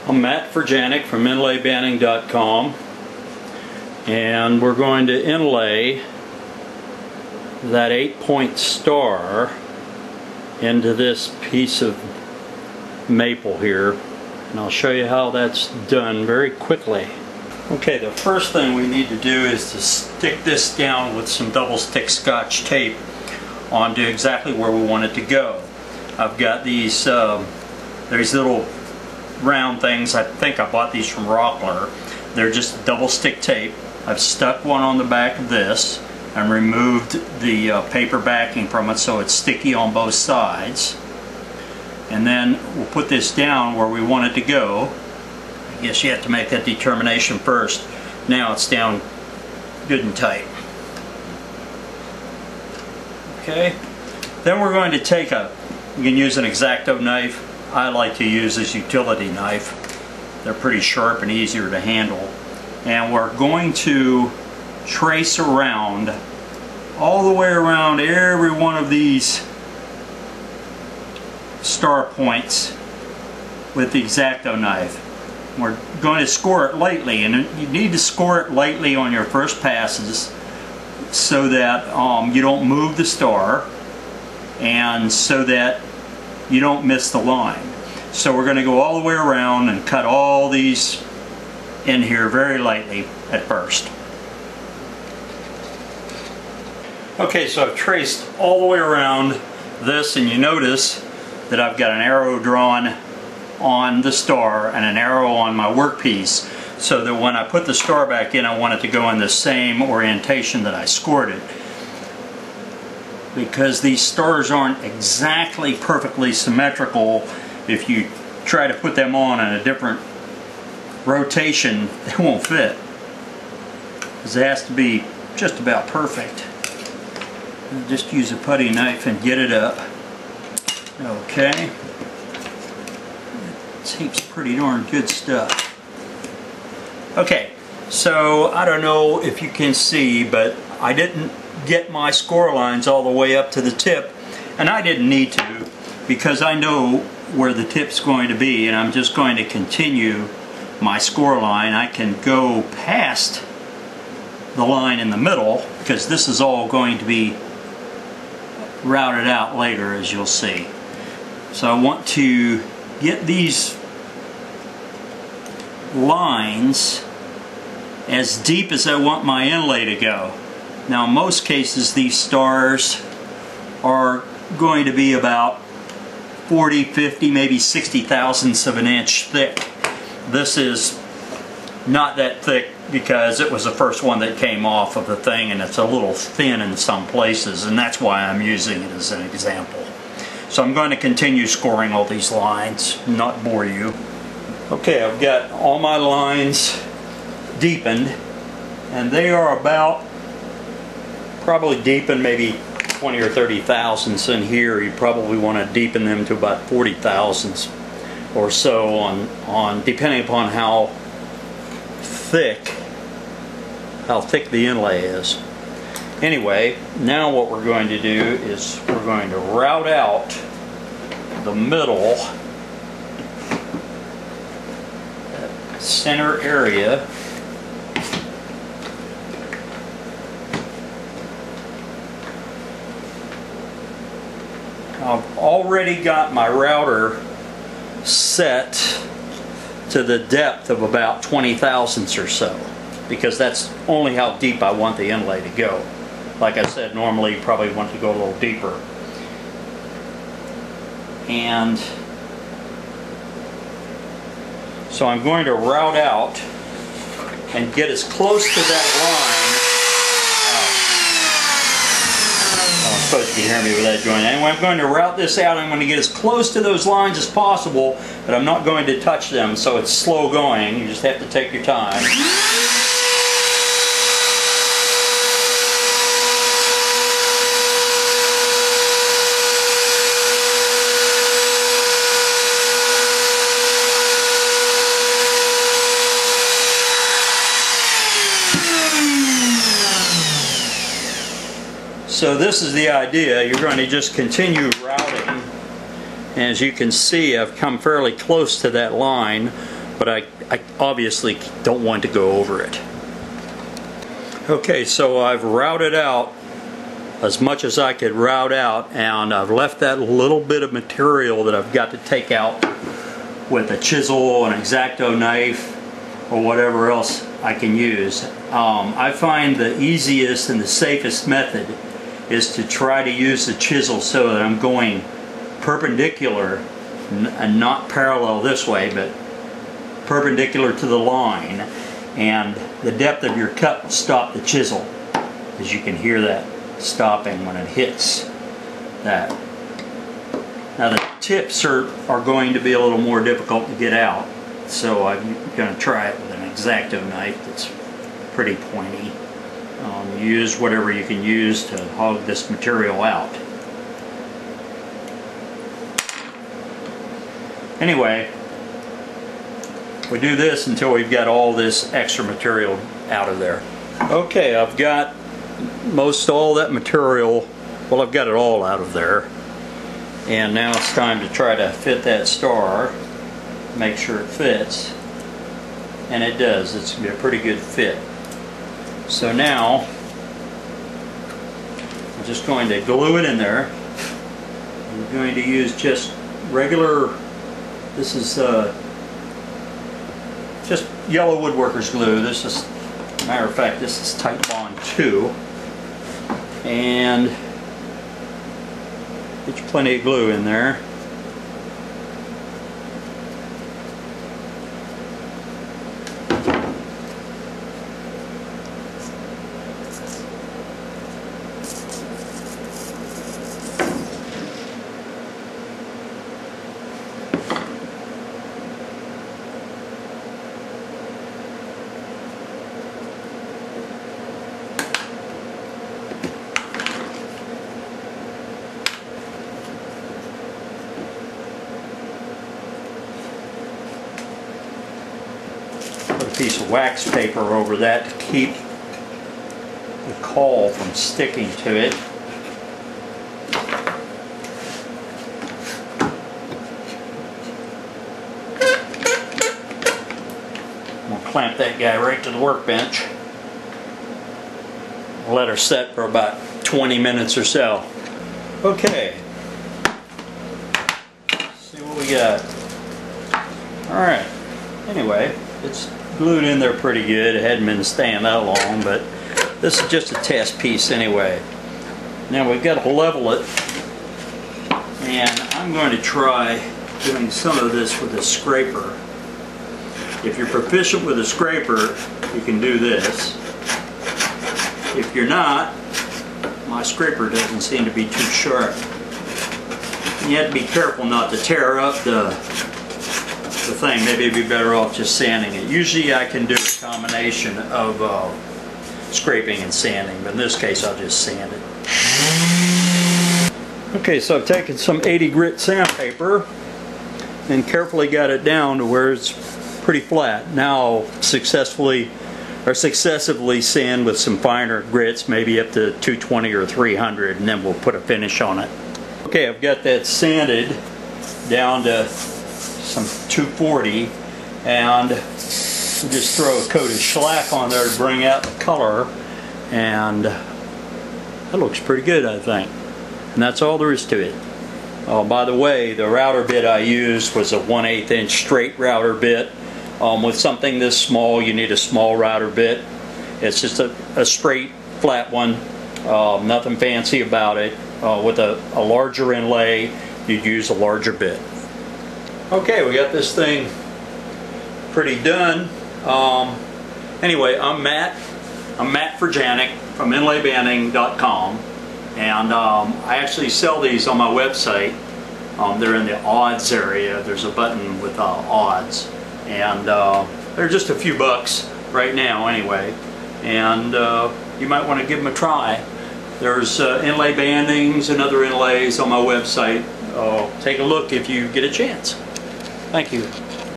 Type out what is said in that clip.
I'm Matt Furjanic from InlayBanding.com, and we're going to inlay that 8-point star into this piece of maple here, and I'll show you how that's done very quickly. Okay, the first thing we need to do is to stick this down with some double stick Scotch tape onto exactly where we want it to go. I've got these little round things. I think I bought these from Rockler. They're just double stick tape. I've stuck one on the back of this and removed the paper backing from it so it's sticky on both sides. And then we'll put this down where we want it to go. I guess you have to make that determination first. Now it's down good and tight. Okay. Then we're going to take you can use an X-Acto knife. I like to use this utility knife. They're pretty sharp and easier to handle. And we're going to trace around, all the way around every one of these star points with the X-Acto knife. We're going to score it lightly, and you need to score it lightly on your first passes so that you don't move the star and so that you don't miss the line. So we're going to go all the way around and cut all these in here very lightly at first. Okay, so I've traced all the way around this, and you notice that I've got an arrow drawn on the star and an arrow on my workpiece, so that when I put the star back in, I want it to go in the same orientation that I scored it. Because these stars aren't exactly perfectly symmetrical, if you try to put them on in a different rotation, they won't fit. Because it has to be just about perfect. And just use a putty knife and get it up. Okay. Tape's pretty darn good stuff. Okay, so I don't know if you can see, but I didn't get my score lines all the way up to the tip, and I didn't need to because I know where the tip's going to be, and I'm just going to continue my score line. I can go past the line in the middle because this is all going to be routed out later, as you'll see. So I want to get these lines as deep as I want my inlay to go. Now, in most cases, these stars are going to be about 40, 50, maybe 60 thousandths of an inch thick. This is not that thick because it was the first one that came off of the thing, and it's a little thin in some places, and that's why I'm using it as an example. So I'm going to continue scoring all these lines, not bore you. Okay, I've got all my lines deepened, and they are about probably deepen maybe 20 or 30 thousandths in here. You probably want to deepen them to about 40 thousandths or so on depending upon how thick the inlay is. Anyway, now what we're going to do is we're going to route out the middle, that center area. I've already got my router set to the depth of about 20 thousandths or so, because that's only how deep I want the inlay to go. Like I said, normally you probably want to go a little deeper. And so I'm going to route out and get as close to that line. I suppose you can hear me with that joint. Anyway, I'm going to route this out. I'm going to get as close to those lines as possible, but I'm not going to touch them, so it's slow going. You just have to take your time. So this is the idea. You're going to just continue routing. As you can see, I've come fairly close to that line, but I obviously don't want to go over it. Okay, so I've routed out as much as I could route out, and I've left that little bit of material that I've got to take out with a chisel, an X-Acto knife, or whatever else I can use. I find the easiest and the safest method is to try to use the chisel so that I'm going perpendicular and not parallel this way, but perpendicular to the line, and the depth of your cut will stop the chisel, as you can hear that stopping when it hits that. Now the tips are going to be a little more difficult to get out, so I'm going to try it with an X-Acto knife that's pretty pointy. Use whatever you can use to hog this material out. Anyway, we do this until we've got all this extra material out of there. Okay, I've got most all that material, well, I've got it all out of there, and now it's time to try to fit that star, make sure it fits, and it does. It's going to be a pretty good fit. So now I'm just going to glue it in there. I'm going to use just regular, this is just yellow woodworker's glue. This is, matter of fact, this is Tight Bond 2. And get you plenty of glue in there. Piece of wax paper over that to keep the caul from sticking to it. I'm going to clamp that guy right to the workbench. Let her set for about 20 minutes or so. Okay. Let's see what we got. Alright. Anyway, it's glued in there pretty good. It hadn't been staying that long, but this is just a test piece anyway. Now we've got to level it, and I'm going to try doing some of this with a scraper. If you're proficient with a scraper, you can do this. If you're not, my scraper doesn't seem to be too sharp. You have to be careful not to tear up the thing. Maybe it'd be better off just sanding it. Usually I can do a combination of scraping and sanding, but in this case I'll just sand it. Okay, so I've taken some 80 grit sandpaper and carefully got it down to where it's pretty flat. Now I'll successively successively sand with some finer grits, maybe up to 220 or 300, and then we'll put a finish on it. Okay, I've got that sanded down to some 240, and just throw a coat of shellac on there to bring out the color, and that looks pretty good, I think. And that's all there is to it. Oh, by the way, the router bit I used was a 1/8 inch straight router bit. With something this small, you need a small router bit. It's just a straight, flat one. Nothing fancy about it. With a larger inlay, you'd use a larger bit. Okay, we got this thing pretty done. Anyway, I'm Matt Frajanic from inlaybanding.com, and I actually sell these on my website. They're in the odds area. There's a button with odds, and they're just a few bucks right now anyway, and you might want to give them a try. There's inlay bandings and other inlays on my website. Take a look if you get a chance. Thank you.